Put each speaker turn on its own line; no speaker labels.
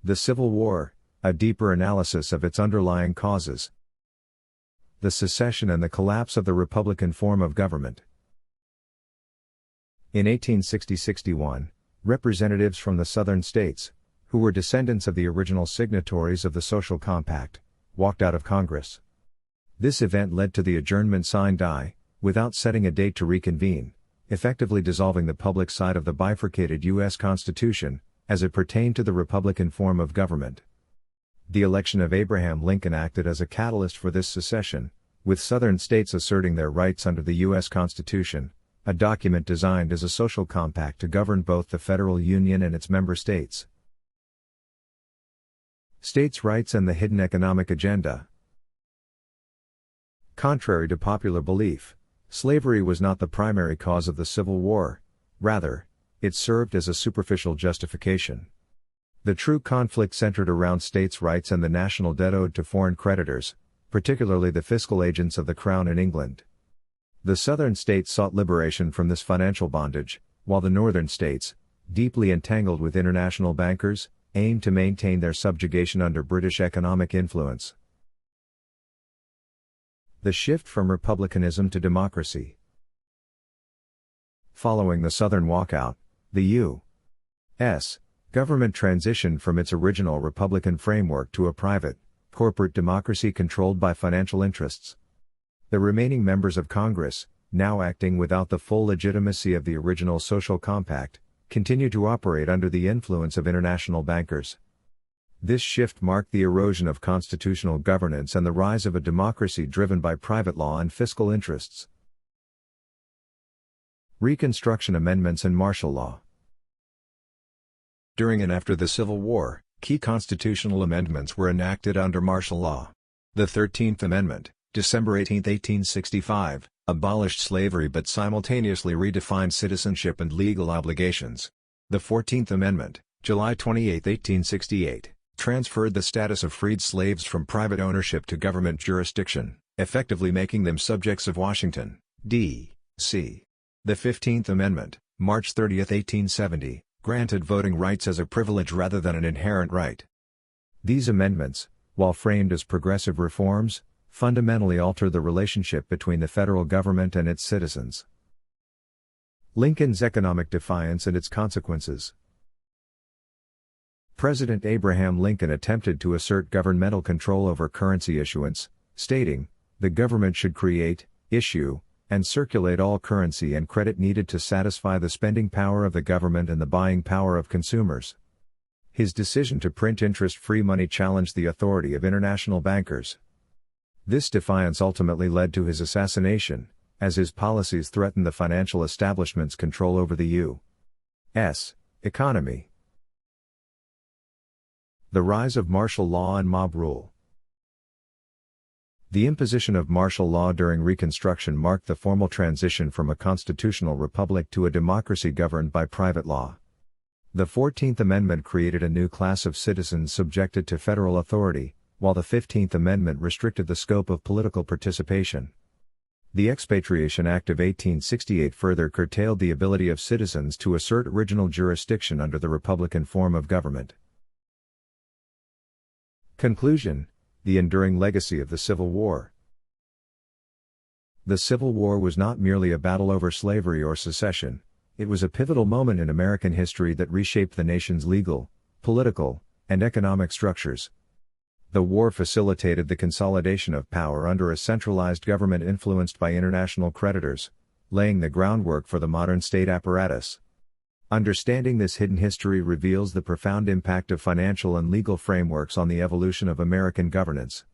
The Civil War, a deeper analysis of its underlying causes. The secession and the collapse of the Republican form of government. In 1860-61, representatives from the Southern states, who were descendants of the original signatories of the Social Compact, walked out of Congress. This event led to the adjournment sine die, without setting a date to reconvene, effectively dissolving the public side of the bifurcated U.S. Constitution, as it pertained to the Republican form of government. The election of Abraham Lincoln acted as a catalyst for this secession, with Southern states asserting their rights under the U.S. Constitution, a document designed as a social compact to govern both the federal union and its member states. States' rights and the hidden economic agenda. Contrary to popular belief, slavery was not the primary cause of the Civil War; rather, it served as a superficial justification. The true conflict centered around states' rights and the national debt owed to foreign creditors, particularly the fiscal agents of the Crown in England. The Southern states sought liberation from this financial bondage, while the Northern states, deeply entangled with international bankers, aimed to maintain their subjugation under British economic influence. The shift from republicanism to democracy. Following the Southern walkout, the U.S. government transitioned from its original Republican framework to a private, corporate democracy controlled by financial interests. The remaining members of Congress, now acting without the full legitimacy of the original Social Compact, continued to operate under the influence of international bankers. This shift marked the erosion of constitutional governance and the rise of a democracy driven by private law and fiscal interests. Reconstruction Amendments and Martial Law. During and after the Civil War, key constitutional amendments were enacted under martial law. The 13th Amendment, December 18, 1865, abolished slavery but simultaneously redefined citizenship and legal obligations. The 14th Amendment, July 28, 1868, transferred the status of freed slaves from private ownership to government jurisdiction, effectively making them subjects of Washington, D.C. The 15th Amendment, March 30, 1870, granted voting rights as a privilege rather than an inherent right. These amendments, while framed as progressive reforms, fundamentally alter the relationship between the federal government and its citizens. Lincoln's economic defiance and its consequences. President Abraham Lincoln attempted to assert governmental control over currency issuance, stating, "The government should create, issue, and circulate all currency and credit needed to satisfy the spending power of the government and the buying power of consumers." His decision to print interest-free money challenged the authority of international bankers. This defiance ultimately led to his assassination, as his policies threatened the financial establishment's control over the U.S. economy. The rise of martial law and mob rule. The imposition of martial law during Reconstruction marked the formal transition from a constitutional republic to a democracy governed by private law. The 14th Amendment created a new class of citizens subjected to federal authority, while the 15th Amendment restricted the scope of political participation. The Expatriation Act of 1868 further curtailed the ability of citizens to assert original jurisdiction under the Republican form of government. Conclusion: the enduring legacy of the Civil War. The Civil War was not merely a battle over slavery or secession, it was a pivotal moment in American history that reshaped the nation's legal, political, and economic structures. The war facilitated the consolidation of power under a centralized government influenced by international creditors, laying the groundwork for the modern state apparatus. Understanding this hidden history reveals the profound impact of financial and legal frameworks on the evolution of American governance.